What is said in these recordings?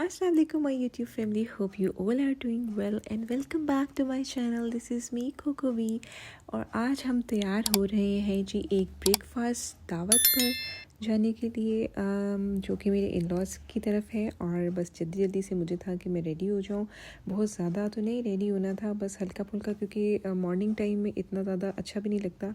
Assalamu alaikum my YouTube family. Hope you all are doing well and welcome back to my channel. This is me Coco V और आज हम तैयार हो रहे हैं जी एक ब्रेकफास्ट दावत पर जाने के लिए जो कि मेरे इन-लॉज़ की तरफ है। और बस जल्दी जल्दी से मुझे था कि मैं रेडी हो जाऊँ। बहुत ज़्यादा तो नहीं रेडी होना था, बस हल्का फुल्का, क्योंकि मॉर्निंग टाइम में इतना ज़्यादा अच्छा भी नहीं लगता।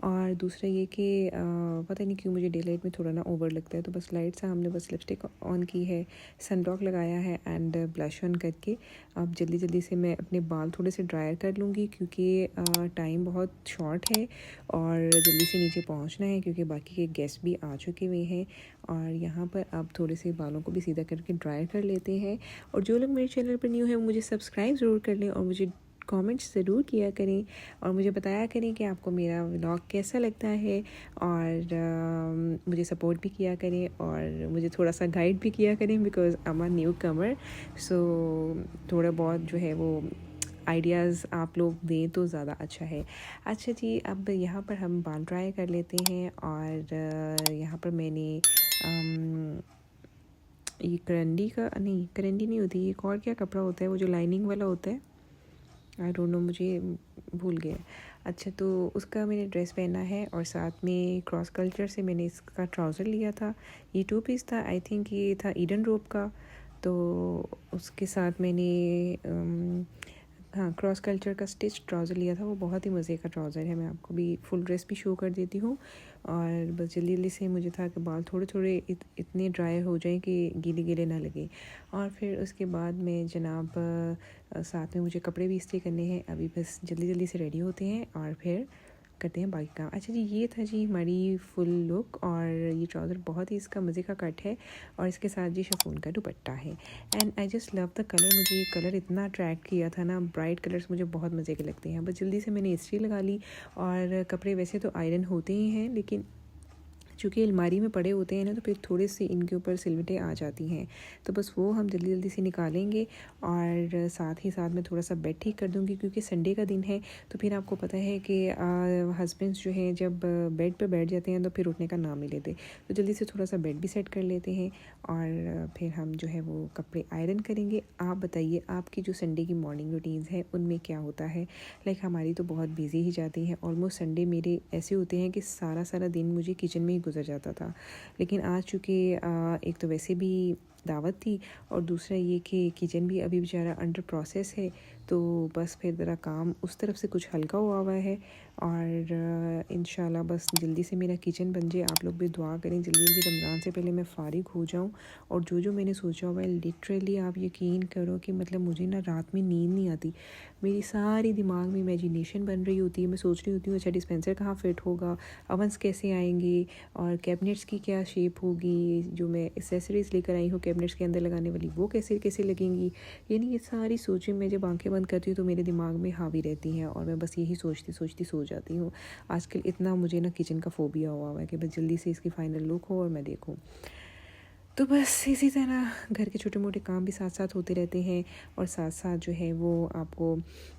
और दूसरा ये कि पता नहीं क्यों मुझे डे लाइट में थोड़ा ना ओवर लगता है। तो बस लाइट सा हमने बस लिपस्टिक ऑन की है, सनब्लॉक लगाया है एंड ब्लश ऑन करके अब जल्दी जल्दी से मैं अपने बाल थोड़े से ड्रायर कर लूँगी, क्योंकि टाइम बहुत शॉर्ट है और जल्दी से नीचे पहुँचना है, क्योंकि बाकी के गेस्ट भी आ चुके हुए हैं। और यहाँ पर अब थोड़े से बालों को भी सीधा करके ड्रायर कर लेते हैं। और जो लोग मेरे चैनल पर न्यू है वो मुझे सब्सक्राइब ज़रूर कर लें और मुझे कमेंट्स ज़रूर किया करें और मुझे बताया करें कि आपको मेरा व्लॉग कैसा लगता है। और मुझे सपोर्ट भी किया करें और मुझे थोड़ा सा गाइड भी किया करें, because I am a newcomer. So थोड़ा बहुत जो है वो आइडियाज़ आप लोग दें तो ज़्यादा अच्छा है। अच्छा जी, अब यहाँ पर हम बाल ड्राई कर लेते हैं। और यहाँ पर मैंने ये करंडी नहीं होती, एक और क्या कपड़ा होता है वो जो लाइनिंग वाला होता है, आई डोंट नो, मुझे भूल गया। अच्छा, तो उसका मैंने ड्रेस पहना है और साथ में क्रॉस कल्चर से मैंने इसका ट्राउज़र लिया था। ये 2 पीस था, आई थिंक ये था ईडन रोप का। तो उसके साथ मैंने हाँ क्रॉस कल्चर का स्टिच ट्राउज़र लिया था। वो बहुत ही मज़े का ट्राउज़र है, मैं आपको भी फुल ड्रेस भी शो कर देती हूँ। और बस जल्दी जल्दी से मुझे था कि बाल थोड़े थोड़े इतने ड्राई हो जाएं कि गीले गीले ना लगे। और फिर उसके बाद में जनाब साथ में मुझे कपड़े भी इस्त्री करने हैं। अभी बस जल्दी जल्दी से रेडी होते हैं और फिर करते हैं बाकी काम। अच्छा जी, ये था जी हमारी फुल लुक। और ये ट्राउज़र बहुत ही इसका मज़े का कट है और इसके साथ जी शिफॉन का दुपट्टा है। And I just love the colour, मुझे ये कलर इतना अट्रैक्ट किया था ना, ब्राइट कलर्स मुझे बहुत मज़े के लगते हैं। बस जल्दी से मैंने इस्त्री लगा ली। और कपड़े वैसे तो आयरन होते ही हैं, लेकिन चूँकि अलमारी में पड़े होते हैं ना, तो फिर थोड़े से इनके ऊपर सिलवटें आ जाती हैं। तो बस वो हम जल्दी जल्दी से निकालेंगे। और साथ ही साथ मैं थोड़ा सा बेड ठीक कर दूँगी, क्योंकि संडे का दिन है। तो फिर आपको पता है कि हस्बैंड्स जो हैं जब बेड पे बैठ जाते हैं तो फिर उठने का नाम नहीं लेते। तो जल्दी से थोड़ा सा बेड भी सेट कर लेते हैं और फिर हम जो है वो कपड़े आयरन करेंगे। आप बताइए, आपकी जो संडे की मॉर्निंग रूटीन्स है उनमें क्या होता है? लाइक हमारी तो बहुत बिजी ही जाती है। ऑलमोस्ट संडे मेरे ऐसे होते हैं कि सारा सारा दिन मुझे किचन में ही गुजर जाता था। लेकिन आज चूँकि एक तो वैसे भी दावत थी और दूसरा ये कि किचन भी अभी बेचारा अंडर प्रोसेस है, तो बस फिर ज़रा काम उस तरफ से कुछ हल्का हुआ है। और इंशाल्लाह बस जल्दी से मेरा किचन बन जाए। आप लोग भी दुआ करें जल्दी जल्दी रमज़ान से पहले मैं फ़ारिग हो जाऊँ। और जो मैंने सोचा हुआ है, लिटरली आप यकीन करो कि मतलब मुझे ना रात में नींद नहीं आती। मेरी सारी दिमाग में इमेजिनेशन बन रही होती है। मैं सोच रही होती हूँ अच्छा डिस्पेंसर कहाँ फ़िट होगा, अवन्स कैसे आएंगे और कैबिनेट्स की क्या शेप होगी, जो मैं एक्सेसरीज़ लेकर आई हूँ कैबिनेट्स के अंदर लगाने वाली वो कैसे कैसे लगेंगी। यानी ये सारी सोचें मैं जब आंखें बंद करती हूँ तो मेरे दिमाग में हावी रहती हैं और मैं बस यही सोचती सोचती सो जाती हूँ। आजकल इतना मुझे ना किचन का फ़ोबिया हुआ है कि बस जल्दी से इसकी फ़ाइनल लुक हो और मैं देखूँ। तो बस इसी तरह घर के छोटे मोटे काम भी साथ साथ होते रहते हैं और साथ साथ जो है वो आपको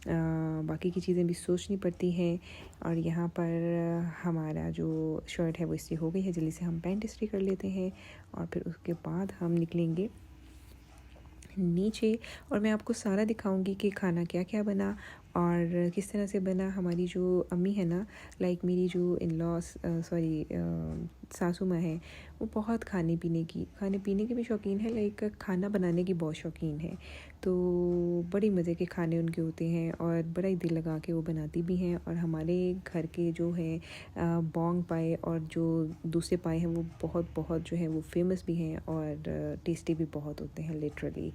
बाकी की चीज़ें भी सोचनी पड़ती हैं। और यहाँ पर हमारा जो शर्ट है वो इस्त्री हो गई है, जल्दी से हम पैंट इस्त्री कर लेते हैं और फिर उसके बाद हम निकलेंगे नीचे। और मैं आपको सारा दिखाऊंगी कि खाना क्या क्या बना और किस तरह से बना। हमारी जो अम्मी है ना, लाइक मेरी जो इन लॉस सासू माँ है, वो बहुत खाने पीने की भी शौकीन है, लाइक खाना बनाने की बहुत शौकीन है। तो बड़ी मज़े के खाने उनके होते हैं और बड़ा ही दिल लगा के वो बनाती भी हैं। और हमारे घर के जो है बोंग पाए और जो दूसरे पाए हैं वो बहुत बहुत जो है वो फेमस भी हैं और टेस्टी भी बहुत होते हैं लिटरली।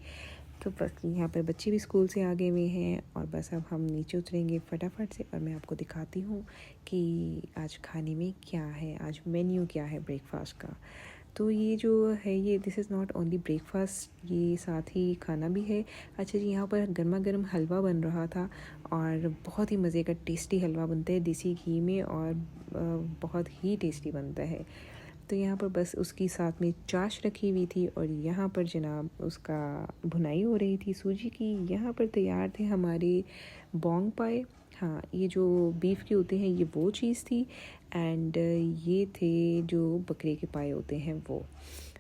तो बस यहाँ पर बच्चे भी स्कूल से आ गए हुए हैं और बस अब हम नीचे उतरेंगे फटाफट से और मैं आपको दिखाती हूँ कि आज खाने में क्या है, आज मेन्यू क्या है ब्रेकफास्ट का। तो ये जो है ये this is not only breakfast, ये साथ ही खाना भी है। अच्छा जी, यहाँ पर गर्मा गर्म हलवा बन रहा था और बहुत ही मज़े का टेस्टी हलवा बनता है देसी घी में और बहुत ही टेस्टी बनता है। तो यहाँ पर बस उसकी साथ में चाश रखी हुई थी और यहाँ पर जनाब उसका भुनाई हो रही थी सूजी की। यहाँ पर तैयार थे हमारे बोंग पाए, हाँ ये जो बीफ के होते हैं ये वो चीज़ थी। एंड ये थे जो बकरे के पाए होते हैं वो।